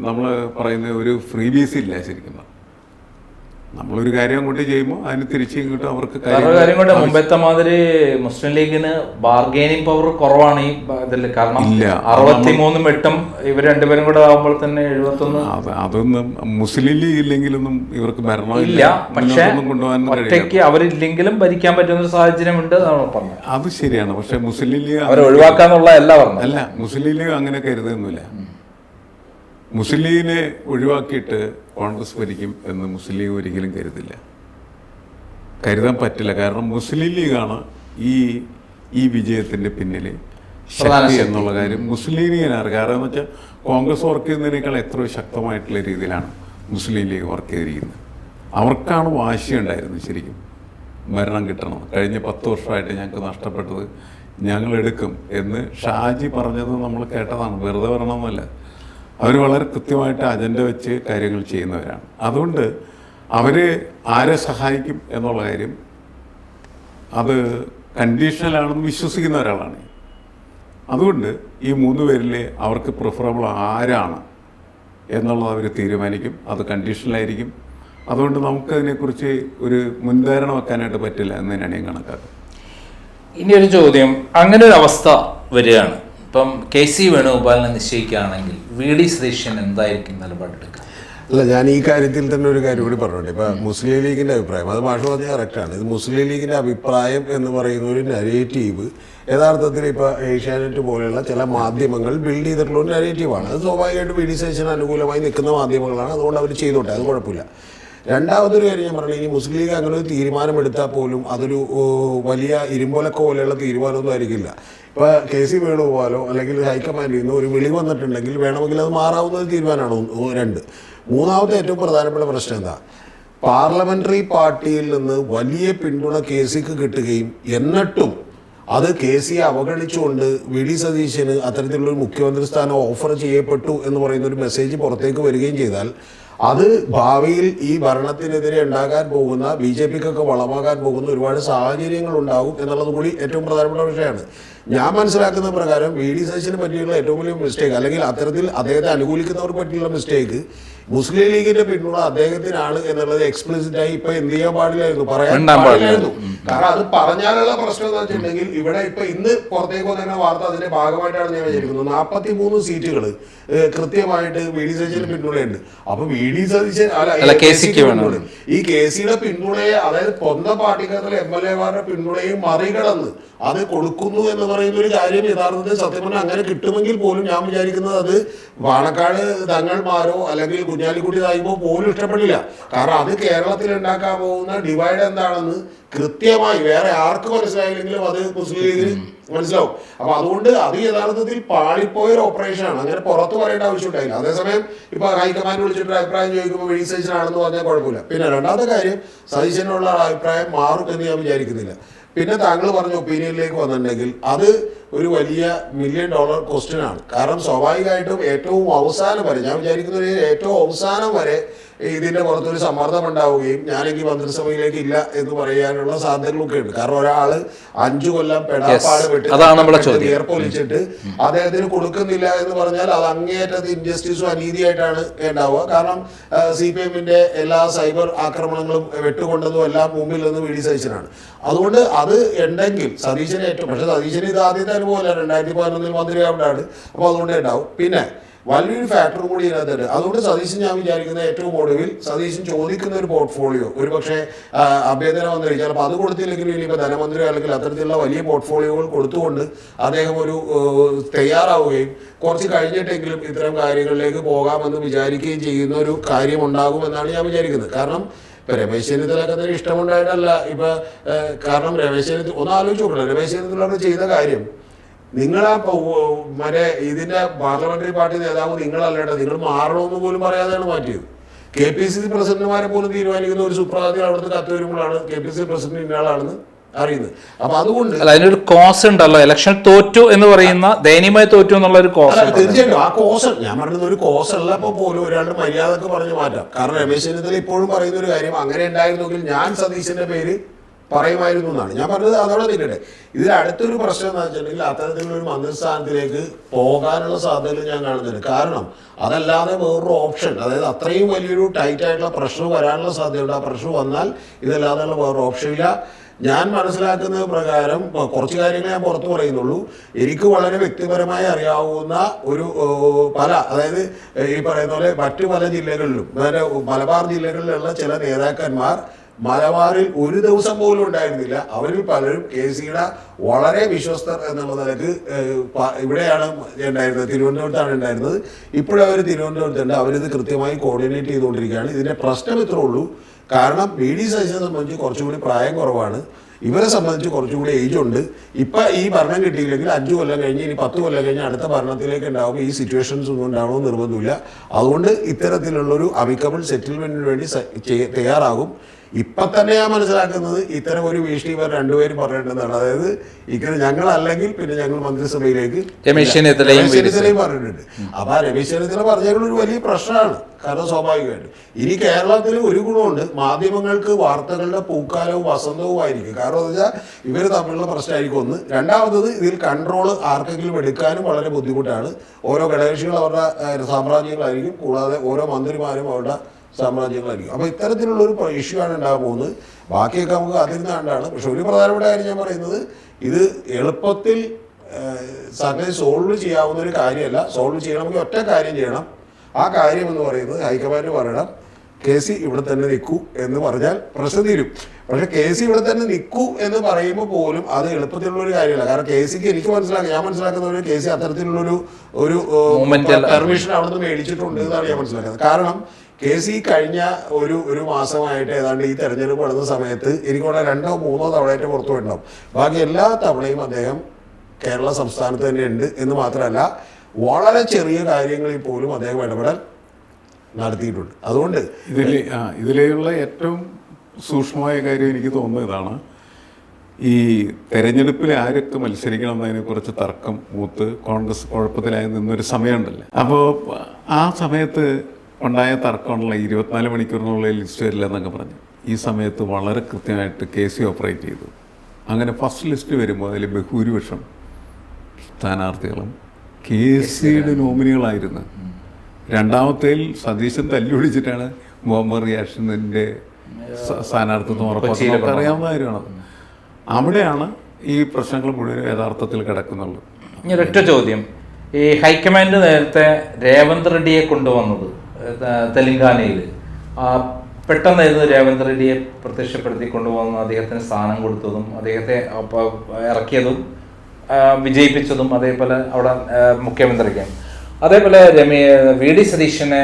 നമ്മൾ പറയുന്ന ഒരു ഫ്രീ ബീസ് ഇല്ല. ശരിക്കും നമ്മളൊരു കാര്യം അങ്ങോട്ട് ചെയ്യുമ്പോൾ അതിന് തിരിച്ച് ഇങ്ങോട്ട് അവർക്ക് കാര്യം കൊണ്ട് മുമ്പത്തെ മാതിരി മുസ്ലിം ലീഗിന് ബാർഗെയിനിങ് പവർ കുറവാണ് ഈ ഇതിൽ. കാരണം 63 8 ഇവർ രണ്ടുപേരും കൂടെ ആകുമ്പോൾ തന്നെ 71. അതൊന്നും മുസ്ലിം ലീഗ് ഇല്ലെങ്കിലൊന്നും ഇവർക്ക് ഭരണം ഇല്ല. പക്ഷെ ഒറ്റയ്ക്ക് അവരില്ലെങ്കിലും ഭരിക്കാൻ പറ്റുന്ന ഒരു സാഹചര്യം ഉണ്ട് എന്നാണ് പറഞ്ഞത്. അത് ശരിയാണ്. പക്ഷെ മുസ്ലിം ലീഗ് അവരെ ഒഴിവാക്കാന്നുള്ള അല്ല മുസ്ലിം ലീഗ് അങ്ങനെ കരുതുന്നില്ല. മുസ്ലിം ലീഗിനെ ഒഴിവാക്കിയിട്ട് കോൺഗ്രസ് ഭരിക്കും എന്ന് മുസ്ലിം ലീഗ് ഒരിക്കലും കരുതാൻ പറ്റില്ല. കാരണം മുസ്ലിം ലീഗാണ് ഈ വിജയത്തിൻ്റെ പിന്നിൽ ശക്തി എന്നുള്ള കാര്യം മുസ്ലിം ലീഗിനാണ്. കാരണം എന്ന് വെച്ചാൽ കോൺഗ്രസ് വർക്ക് ചെയ്യുന്നതിനേക്കാൾ എത്രയോ ശക്തമായിട്ടുള്ള രീതിയിലാണ് മുസ്ലിം ലീഗ് വർക്ക് ചെയ്തിരിക്കുന്നത്. അവർക്കാണ് വാശിയുണ്ടായിരുന്നത് ശരിക്കും ഭരണം കിട്ടണം. കഴിഞ്ഞ 10 വർഷമായിട്ട് ഞങ്ങൾക്ക് നഷ്ടപ്പെട്ടത് ഞങ്ങളെടുക്കും എന്ന് ഷാജി പറഞ്ഞത് നമ്മൾ കേട്ടതാണ്. വെറുതെ പറയണമെന്നല്ല. അവർ വളരെ കൃത്യമായിട്ട് അജണ്ട വെച്ച് കാര്യങ്ങൾ ചെയ്യുന്നവരാണ്. അതുകൊണ്ട് അവർ ആരെ സഹായിക്കും എന്നുള്ള കാര്യം അത് കണ്ടീഷണലാണെന്ന് വിശ്വസിക്കുന്ന ഒരാളാണ്. അതുകൊണ്ട് ഈ 3 പേരിൽ അവർക്ക് പ്രിഫറബിൾ ആരാണ് എന്നുള്ളത് അവർ തീരുമാനിക്കും. അത് കണ്ടീഷണലായിരിക്കും. അതുകൊണ്ട് നമുക്കതിനെക്കുറിച്ച് ഒരു മുൻധാരണ വെക്കാനായിട്ട് പറ്റില്ല എന്ന് തന്നെയാണ് ഞാൻ കണക്കാക്കുന്നത്. ഇനി ഒരു ചോദ്യം, അങ്ങനെ ഒരു അവസ്ഥ വരികയാണ്. ഇപ്പം KC വേണുഗോപാലിനെ നിശ്ചയിക്കുകയാണെങ്കിൽ VD സതീശൻ എന്തായിരിക്കും നിലപാടെടുക്കുക? അല്ല, ഞാൻ ഈ കാര്യത്തിൽ തന്നെ ഒരു കാര്യം കൂടി പറഞ്ഞോട്ടെ. ഇപ്പം മുസ്ലിം ലീഗിൻ്റെ അഭിപ്രായം, അത് മാഷ് പറഞ്ഞാൽ കറക്റ്റാണ്. ഇത് മുസ്ലിം ലീഗിൻ്റെ അഭിപ്രായം എന്ന് പറയുന്ന ഒരു നരേറ്റീവ് യഥാർത്ഥത്തിൽ ഇപ്പോൾ ഏഷ്യാനെറ്റ് പോലെയുള്ള ചില മാധ്യമങ്ങൾ ബിൽഡ് ചെയ്തിട്ടുള്ള ഒരു നരേറ്റീവാണ്. അത് സ്വാഭാവികമായിട്ട് VD സതീശന് അനുകൂലമായി നിൽക്കുന്ന മാധ്യമങ്ങളാണ്. അതുകൊണ്ട് അവർ ചെയ്തോട്ടെ, അത് കുഴപ്പമില്ല. രണ്ടാമതൊരു കാര്യം ഞാൻ പറഞ്ഞാൽ, ഈ മുസ്ലിം ലീഗ് അങ്ങനെ ഒരു തീരുമാനമെടുത്താൽ പോലും അതൊരു വലിയ ഇരുമ്പൊലക്ക പോലെയുള്ള തീരുമാനമൊന്നും ആയിരിക്കില്ല. ഇപ്പോൾ KC വേണുഗോപാലോ അല്ലെങ്കിൽ ഹൈക്കമാൻഡിൽ നിന്ന് ഒരു വിളി വന്നിട്ടുണ്ടെങ്കിൽ വേണമെങ്കിൽ അത് മാറാവുന്ന ഒരു തീരുമാനമാണ്. 2. മൂന്നാമത്തെ ഏറ്റവും പ്രധാനപ്പെട്ട പ്രശ്നം എന്താ, പാർലമെന്ററി പാർട്ടിയിൽ നിന്ന് വലിയ പിന്തുണ KCക്ക് കിട്ടുകയും എന്നിട്ടും അത് KC അവഗണിച്ചുകൊണ്ട് VD സതീശന് അത്തരത്തിലുള്ളൊരു മുഖ്യമന്ത്രി സ്ഥാനം ഓഫർ ചെയ്യപ്പെട്ടു എന്ന് പറയുന്ന ഒരു മെസ്സേജ് പുറത്തേക്ക് വരികയും ചെയ്താൽ അത് ഭാവിയിൽ ഈ ഭരണത്തിനെതിരെ ഉണ്ടാകാൻ പോകുന്ന BJPക്കൊക്കെ വളമാകാൻ പോകുന്ന ഒരുപാട് സാഹചര്യങ്ങൾ ഉണ്ടാകും എന്നുള്ളത് കൂടി ഏറ്റവും പ്രധാനപ്പെട്ട വിഷയമാണ്. ഞാൻ മനസ്സിലാക്കുന്ന പ്രകാരം VD സതീശന് പറ്റിയുള്ള ഏറ്റവും വലിയ മിസ്റ്റേക്ക്, അല്ലെങ്കിൽ അത്തരത്തിൽ അദ്ദേഹത്തെ അനുകൂലിക്കുന്നവർക്ക് പറ്റിയുള്ള മിസ്റ്റേക്ക്, മുസ്ലിം ലീഗിന്റെ പിന്തുണ അദ്ദേഹത്തിനാണ് എന്നുള്ളത് എക്സ്പ്ലിസിറ്റായി ഇപ്പൊ എന്ത് ചെയ്യാൻ പാടില്ലായിരുന്നു, പറയാൻ പാടില്ലായിരുന്നു. കാരണം അത് പറഞ്ഞാലുള്ള പ്രശ്നം എന്ന് വെച്ചിട്ടുണ്ടെങ്കിൽ ഇവിടെ ഇപ്പൊ ഇന്ന് പുറത്തേക്ക് വന്ന വാർത്ത അതിന്റെ ഭാഗമായിട്ടാണ് ഞാൻ വിചാരിക്കുന്നത്. 43 സീറ്റുകൾ കൃത്യമായിട്ട് VD സതീശന് പിന്തുണയുണ്ട്. അപ്പൊ VD സതീശൻ ഈ KCയുടെ പിന്തുണയെ, അതായത് സ്വന്തം പാർട്ടിക്കകത്തുള്ള MLA-മാരുടെ പിന്തുണയും മറികടന്ന് അത് കൊടുക്കുന്നു എന്ന് പറയുന്ന ഒരു കാര്യം യഥാർത്ഥത്തിൽ സത്യം പറഞ്ഞാൽ അങ്ങനെ കിട്ടുമെങ്കിൽ പോലും ഞാൻ വിചാരിക്കുന്നത് അത് പാണക്കാട് തങ്ങൾമാരോ അല്ലെങ്കിൽ കുഞ്ഞാലിക്കുട്ടി സാഹിബോ പോലും ഇഷ്ടപ്പെടില്ല. കാരണം അത് കേരളത്തിൽ ഉണ്ടാക്കാൻ പോകുന്ന ഡിവൈഡ് എന്താണെന്ന് കൃത്യമായി വേറെ ആർക്ക് മനസ്സിലായില്ലെങ്കിലും അത് മുസ്ലിം ലീഗിന് മനസ്സിലാവും. അപ്പൊ അതുകൊണ്ട് അത് യഥാർത്ഥത്തിൽ പാളിപ്പോയൊരു ഓപ്പറേഷനാണ്. അങ്ങനെ പുറത്ത് പറയേണ്ട ആവശ്യമുണ്ടായില്ല. അതേസമയം ഇപ്പൊ ഹൈക്കമാൻഡ് വിളിച്ചിട്ട് അഭിപ്രായം ചോദിക്കുമ്പോൾ VD സതീശനാണെന്ന് പറഞ്ഞാൽ കുഴപ്പമില്ല. പിന്നെ രണ്ടാമത്തെ കാര്യം, സതീശനുള്ള അഭിപ്രായം മാറും എന്ന് ഞാൻ വിചാരിക്കുന്നില്ല. പിന്നെ താങ്കൾ പറഞ്ഞ ഒപ്പീനിയനിലേക്ക് വന്നിട്ടുണ്ടെങ്കിൽ അത് ഒരു വലിയ $1 മില്യൺ ക്വസ്റ്റ്യൻ ആണ്. കാരണം സ്വാഭാവികമായിട്ടും ഏറ്റവും അവസാനം വരെ ഞാൻ വിചാരിക്കുന്ന ഏറ്റവും അവസാനം വരെ ഇതിന്റെ പുറത്തൊരു സമ്മർദ്ദം ഉണ്ടാവുകയും ഞാനെങ്കിൽ മന്ത്രിസഭയിലേക്ക് ഇല്ല എന്ന് പറയാനുള്ള സാധ്യതകളൊക്കെ ഉണ്ട്. കാരണം ഒരാള് 5 കൊല്ലം പെടാപ്പാട് വിയർപ്പൊലിച്ചിട്ട് അദ്ദേഹത്തിന് കൊടുക്കുന്നില്ല എന്ന് പറഞ്ഞാൽ അത് അങ്ങേയറ്റത് ഇൻജസ്റ്റിസും അനീതിയായിട്ടാണ് ഉണ്ടാവുക. കാരണം CPM-ന്റെ എല്ലാ സൈബർ ആക്രമണങ്ങളും വെട്ടുകൊണ്ടതും എല്ലാം മുമ്പിൽ നിന്ന് വി ഡി സതീശനാണ്. അതുകൊണ്ട് അത് ഉണ്ടെങ്കിൽ സതീശന് ഏറ്റവും, പക്ഷെ സതീശന് ഇത് ആദ്യത്തെ അനുഭവമല്ല, 2011 മന്ത്രിയാവുന്നതാണ്. അപ്പോൾ അതുകൊണ്ട് ഉണ്ടാവും. പിന്നെ വലിയൊരു ഫാക്ടർ കൂടി ഇതിനകത്തുണ്ട്. അതുകൊണ്ട് സതീശൻ ഞാൻ വിചാരിക്കുന്ന ഏറ്റവും ഒടുവിൽ സതീശൻ ചോദിക്കുന്ന ഒരു പോർട്ട്ഫോളിയോ, ഒരു പക്ഷേ ആഭ്യന്തരമന്ത്രി ചിലപ്പോൾ അത് കൊടുത്തില്ലെങ്കിലും ഇനിയിപ്പോൾ ധനമന്ത്രി അല്ലെങ്കിൽ അത്തരത്തിലുള്ള വലിയ പോർട്ട്ഫോളിയോകൾ കൊടുത്തുകൊണ്ട് അദ്ദേഹം ഒരു തയ്യാറാവുകയും കുറച്ച് കഴിഞ്ഞിട്ടെങ്കിലും ഇത്തരം കാര്യങ്ങളിലേക്ക് പോകാമെന്ന് വിചാരിക്കുകയും ചെയ്യുന്ന ഒരു കാര്യം ഉണ്ടാകുമെന്നാണ് ഞാൻ വിചാരിക്കുന്നത്. കാരണം ഇപ്പം രമേശ് ചെന്നിത്തലൊക്കെ തന്നെ ഇഷ്ടമുണ്ടായിട്ടല്ല ഇപ്പം, കാരണം രമേശ് ചെന്നിത്തല ഒന്ന് ആലോചിച്ച് നോക്കണം, രമേശ് ചെന്നിത്തല ചെയ്ത കാര്യം, നിങ്ങളാ മറ്റേ ഇതിന്റെ പാർലമെന്ററി പാർട്ടി നേതാവ് നിങ്ങളല്ലേണ്ട, നിങ്ങൾ മാറണമെന്ന് പോലും പറയാതെയാണ് മാറ്റിയത്. KPCC പ്രസിഡന്റുമാരെ പോലും തീരുമാനിക്കുന്ന ഒരു സുപ്രഭാതത്തിൽ അവിടുത്തെ കത്ത് വരുമ്പോഴാണ് KPCC പ്രസിഡന്റ് ഇന്നയാളാണെന്ന് അറിയുന്നത്. അപ്പൊ അതുകൊണ്ട് അതിനൊരു കോസ് ഉണ്ടല്ലോ, ഇലക്ഷൻ തോറ്റു എന്ന് പറയുന്ന, ദയനീയമായി തോറ്റു എന്നുള്ള ഒരു കോസ്. തീർച്ചയായിട്ടും ആ കോസ്, ഞാൻ പറയുന്ന ഒരു കോസ് അല്ലപ്പോ പോലും ഒരാളുടെ മര്യാദക്ക് പറഞ്ഞു മാറ്റാം. കാരണം രമേശ് ചെന്നിത്തല ഇപ്പോഴും പറയുന്ന ഒരു കാര്യം, അങ്ങനെ ഉണ്ടായിരുന്നെങ്കിൽ ഞാൻ സതീശന്റെ പേര് പറയുമായിരുന്നു എന്നാണ് ഞാൻ പറഞ്ഞത്. അതോടെ നിൽക്കട്ടെ. ഇതിൽ അടുത്തൊരു പ്രശ്നം എന്ന് വെച്ചിട്ടുണ്ടെങ്കിൽ അത്തരത്തിലുള്ള ഒരു മന്ത്രിസ്ഥാനത്തിലേക്ക് പോകാനുള്ള സാധ്യതകൾ ഞാൻ കാണുന്നുണ്ട്. കാരണം അതല്ലാതെ വേറൊരു ഓപ്ഷൻ, അതായത് അത്രയും വലിയൊരു ടൈറ്റ് ആയിട്ടുള്ള പ്രഷർ വരാനുള്ള സാധ്യതയുണ്ട്. ആ പ്രഷർ വന്നാൽ ഇതല്ലാതെയുള്ള വേറൊരു ഓപ്ഷൻ ഇല്ല. ഞാൻ മനസ്സിലാക്കുന്നത് പ്രകാരം കുറച്ച് കാര്യങ്ങൾ ഞാൻ പുറത്തു പറയുന്നുള്ളൂ. എനിക്ക് വളരെ വ്യക്തിപരമായി അറിയാവുന്ന ഒരു അതായത് ഈ പറയുന്ന പോലെ മറ്റു പല ജില്ലകളിലും, അതായത് മലബാർ ജില്ലകളിലുള്ള ചില നേതാക്കന്മാർ മലബാറിൽ ഒരു ദിവസം പോലും ഉണ്ടായിരുന്നില്ല. അവരിൽ പലരും KC-യുടെ വളരെ വിശ്വസ്തർ എന്നുള്ള നിലക്ക് ഇവിടെയാണ് ഉണ്ടായിരുന്നത്, തിരുവനന്തപുരത്താണ് ഉണ്ടായിരുന്നത്. ഇപ്പോഴവർ തിരുവനന്തപുരത്തുണ്ട്. അവരിത് കൃത്യമായി കോർഡിനേറ്റ് ചെയ്തുകൊണ്ടിരിക്കുകയാണ്. ഇതിൻ്റെ പ്രശ്നം ഇത്രേ ഉള്ളൂ. കാരണം VD സതീശനെ സംബന്ധിച്ച് കുറച്ചുകൂടി പ്രായം കുറവാണ്, ഇവരെ സംബന്ധിച്ച് കുറച്ചുകൂടി ഏജ് ഉണ്ട്. ഇപ്പം ഈ ഭരണം കിട്ടിയില്ലെങ്കിൽ 5 കൊല്ലം കഴിഞ്ഞ് ഇനി 10 കൊല്ലം കഴിഞ്ഞ് അടുത്ത ഭരണത്തിലേക്ക് ഉണ്ടാകുമ്പോൾ ഈ സിറ്റുവേഷൻസ് ഒന്നും ഉണ്ടാവണമെന്ന് നിർബന്ധമില്ല. അതുകൊണ്ട് ഇത്തരത്തിലുള്ളൊരു അമിക്കബിൾ സെറ്റിൽമെന്റിന് വേണ്ടി തയ്യാറാകും. ഇപ്പം തന്നെ ഞാൻ മനസ്സിലാക്കുന്നത് ഇത്തരം ഒരു വീഴ്ച രണ്ടുപേരും പറയേണ്ടതാണ്. അതായത് ഇങ്ങനെ ഞങ്ങളല്ലെങ്കിൽ പിന്നെ ഞങ്ങൾ മന്ത്രിസഭയിലേക്ക് രമേശ് ചെന്നിത്തലയും പറഞ്ഞിട്ടുണ്ട്. അപ്പൊ ആ രമേശ് ചെന്നിത്തല പറഞ്ഞൊരു വലിയ പ്രശ്നമാണ്. കാരണം സ്വാഭാവികമായിട്ടും ഇനി കേരളത്തിൽ ഒരു ഗുണമുണ്ട്, മാധ്യമങ്ങൾക്ക് വാർത്തകളുടെ പൂക്കാലവും വസന്തവുമായിരിക്കും. കാരണം എന്ന് വെച്ചാൽ ഇവർ തമ്മിലുള്ള പ്രശ്നമായിരിക്കും ഒന്ന്. രണ്ടാമത്തത് ഇതിൽ കൺട്രോൾ ആർക്കെങ്കിലും എടുക്കാനും വളരെ ബുദ്ധിമുട്ടാണ്. ഓരോ ഘടകകക്ഷികൾ അവരുടെ സാമ്രാജ്യങ്ങളായിരിക്കും, കൂടാതെ ഓരോ മന്ത്രിമാരും അവരുടെ സാമ്രാജ്യങ്ങളായിരിക്കും. അപ്പോൾ ഇത്തരത്തിലുള്ളൊരു ഇഷ്യൂ ആണ് ഉണ്ടാകാൻ പോകുന്നത്. ബാക്കിയൊക്കെ നമുക്ക് അതിരുന്നാണ്ടാണ്. പക്ഷെ ഒരു പ്രധാനപ്പെട്ട കാര്യം ഞാൻ പറയുന്നത്, ഇത് എളുപ്പത്തിൽ സംഗതി സോൾവ് ചെയ്യാവുന്ന ഒരു കാര്യമല്ല. സോൾവ് ചെയ്യണമെങ്കിൽ ഒറ്റ കാര്യം ചെയ്യണം. ആ കാര്യം എന്ന് പറയുന്നത് ഹൈക്കമാൻഡ് പറയണം KC ഇവിടെ തന്നെ നിൽക്കൂ എന്ന് പറഞ്ഞാൽ പ്രശ്നം തീരും. പക്ഷെ KC ഇവിടെ തന്നെ നിൽക്കൂ എന്ന് പറയുമ്പോൾ പോലും അത് എളുപ്പത്തിലുള്ളൊരു കാര്യമല്ല. കാരണം KCക്ക് ഞാൻ മനസ്സിലാക്കുന്ന KC അത്തരത്തിലുള്ളൊരു പെർമിഷൻ അവിടെ നിന്ന് മേടിച്ചിട്ടുണ്ട് എന്നാണ് ഞാൻ മനസ്സിലാക്കുന്നത്. കാരണം KC കഴിഞ്ഞ ഒരു മാസമായിട്ട് ഏതാണ്ട് ഈ തെരഞ്ഞെടുപ്പ് നടന്ന സമയത്ത് എനിക്കവിടെ 2 or 3 തവണയായിട്ട് പുറത്തു പോയിട്ടുണ്ടാവും. ബാക്കി എല്ലാ തവണയും അദ്ദേഹം കേരള സംസ്ഥാനത്ത് തന്നെ ഉണ്ട് എന്ന് മാത്രമല്ല വളരെ ചെറിയ കാര്യങ്ങളിൽ പോലും അദ്ദേഹം ഇടപെടൽ നടത്തിയിട്ടുണ്ട്. അതുകൊണ്ട് ഇതിലുള്ള ഏറ്റവും സൂക്ഷ്മമായ കാര്യം എനിക്ക് തോന്നുന്നത് ഇതാണ്, ഈ തെരഞ്ഞെടുപ്പിൽ ആരൊക്കെ മത്സരിക്കണം എന്നതിനെക്കുറിച്ച് തർക്കം മൂത്ത് കോൺഗ്രസ് കുഴപ്പത്തിലായി നിന്നൊരു സമയമുണ്ടല്ലോ. അപ്പോൾ ആ സമയത്ത് ഉണ്ടായ തർക്കമുള്ള 24 മണിക്കൂറിനുള്ള ലിസ്റ്റ് വരില്ല എന്നൊക്കെ പറഞ്ഞു. ഈ സമയത്ത് വളരെ കൃത്യമായിട്ട് KC ഓപ്പറേറ്റ് ചെയ്തു. അങ്ങനെ ഫസ്റ്റ് ലിസ്റ്റ് വരുമ്പോൾ അതിൽ ബഹുഭൂരിപക്ഷം സ്ഥാനാർത്ഥികളും KCയുടെ നോമിനികളായിരുന്നു. രണ്ടാമത്തേൽ സതീശൻ തല്ലുപിടിച്ചിട്ടാണ് മുഹമ്മദ് റിയാഷിൻ്റെ സ്ഥാനാർത്ഥിത്വം ഉറപ്പാക്കുന്നത്. നമുക്ക് അറിയാവുന്ന കാര്യമാണ്. അവിടെയാണ് ഈ പ്രശ്നങ്ങൾ മുഴുവൻ യഥാർത്ഥത്തിൽ കിടക്കുന്നുള്ളൂ. ഇനി ഒരൊറ്റ ചോദ്യം, ഈ ഹൈക്കമാൻഡ് നേരത്തെ രേവന്ത് റെഡ്ഡിയെ കൊണ്ടുവന്നത് തെലങ്കാനയിൽ, പെട്ടെന്നായിരുന്നു രേവന്ത് റെഡ്ഡിയെ പ്രത്യക്ഷപ്പെടുത്തി കൊണ്ടുപോകുന്ന, അദ്ദേഹത്തിന് സ്ഥാനം കൊടുത്തതും അദ്ദേഹത്തെ ഇറക്കിയതും വിജയിപ്പിച്ചതും അതേപോലെ അവിടെ മുഖ്യമന്ത്രിക്ക്. അതേപോലെ VD സതീശനെ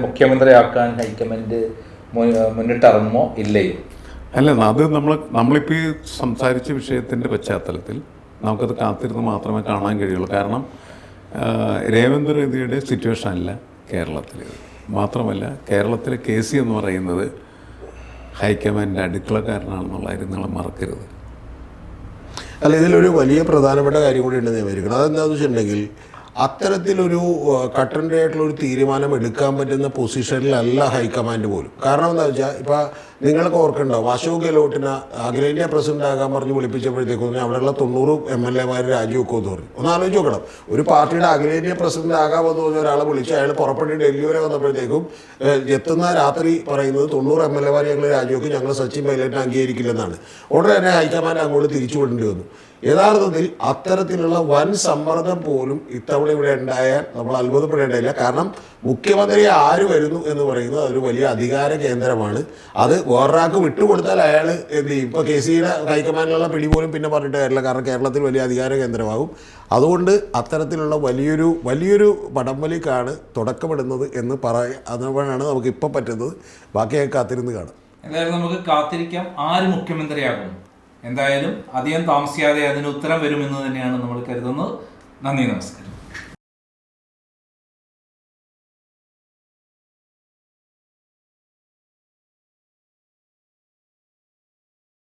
മുഖ്യമന്ത്രിയാക്കാൻ ഹൈക്കമാൻഡ് മുന്നിട്ടിറങ്ങുമോ ഇല്ലയോ? അല്ല, അത് നമ്മളിപ്പോൾ ഈ സംസാരിച്ച വിഷയത്തിൻ്റെ പശ്ചാത്തലത്തിൽ നമുക്കത് കാത്തിരുന്ന് മാത്രമേ കാണാൻ കഴിയുള്ളൂ. കാരണം രേവന്ത് റെഡ്ഡിയുടെ സിറ്റുവേഷൻ അല്ല കേരളത്തിൽ. മാത്രമല്ല കേരളത്തിലെ KC എന്ന് പറയുന്നത് ഹൈക്കമാൻഡിൻ്റെ അടുക്കളക്കാരനാണെന്നുള്ള കാര്യം നിങ്ങൾ മറക്കരുത്. അല്ല, ഇതിലൊരു വലിയ പ്രധാനപ്പെട്ട കാര്യം കൂടി ഉണ്ടെന്ന് ഞാൻ വിചാരിക്കണം. അതെന്താണെന്ന് വെച്ചിട്ടുണ്ടെങ്കിൽ അത്തരത്തിലൊരു കട്ടൻ്റെ ആയിട്ടുള്ള ഒരു തീരുമാനം എടുക്കാൻ പറ്റുന്ന പൊസിഷനിലല്ല ഹൈക്കമാൻഡ് പോലും. കാരണം എന്താ വെച്ചാൽ ഇപ്പോൾ നിങ്ങൾക്ക് ഓർക്കുന്നുണ്ടാവും, അശോക് ഗെഹ്ലോട്ടിനെ അഖിലേന്ത്യാ പ്രസിഡന്റ് ആകാൻ പറഞ്ഞ് വിളിപ്പിച്ചപ്പോഴത്തേക്കും അവിടെയുള്ള 90 MLA-മാർ രാജിവെക്കുമെന്ന് പറഞ്ഞു. ഒന്ന് ആലോചിച്ച് നോക്കണം, ഒരു പാർട്ടിയുടെ അഖിലേന്ത്യാ പ്രസിഡന്റ് ആകാമെന്ന് പറഞ്ഞ ഒരാളെ വിളിച്ച് അയാൾ പുറപ്പെട്ട് ഡൽഹി വരെ വന്നപ്പോഴത്തേക്കും എത്തുന്ന രാത്രി പറയുന്നത് 90 MLA-മാർ ഞങ്ങൾ രാജിവെക്കും, ഞങ്ങൾ സച്ചിൻ പൈലറ്റിനെ അംഗീകരിക്കില്ലെന്നാണ്. ഉടനെ തന്നെ ഹൈക്കമാൻഡ് അങ്ങോട്ട് തിരിച്ചു വിടേണ്ടി വന്നു. യഥാർത്ഥത്തിൽ അത്തരത്തിലുള്ള വൻ സമ്മർദ്ദം പോലും ഇത്തവണ ഇവിടെ ഉണ്ടായാൽ നമ്മൾ അത്ഭുതപ്പെടേണ്ടതില്ല. കാരണം മുഖ്യമന്ത്രി ആര് വരുന്നു എന്ന് പറയുന്നത് അതൊരു വലിയ അധികാര കേന്ദ്രമാണ്. അത് വേറൊരാൾക്ക് വിട്ടുകൊടുത്താൽ അയാൾ എന്ത് ചെയ്യും? ഇപ്പോൾ KCയുടെ ഹൈക്കമാൻഡിലുള്ള പിടി പോലും പിന്നെ പറഞ്ഞിട്ട് കാര്യമില്ല, കാരണം കേരളത്തിൽ വലിയ അധികാര കേന്ദ്രമാകും. അതുകൊണ്ട് അത്തരത്തിലുള്ള വലിയൊരു പടംവലിക്കാണ് തുടക്കമിടുന്നത് എന്ന് അതുകൊണ്ടാണ് നമുക്ക് ഇപ്പം പറ്റുന്നത്. ബാക്കിയൊക്കെ കാത്തിരുന്ന് കാണാം. എന്തായാലും നമുക്ക് കാത്തിരിക്കാം ആര് മുഖ്യമന്ത്രിയാകും. എന്തായാലും അധികം താമസിയാതെ അതിന് ഉത്തരം വരുമെന്ന് തന്നെയാണ് നമ്മൾ കരുതുന്നത്. നന്ദി, നമസ്കാരം.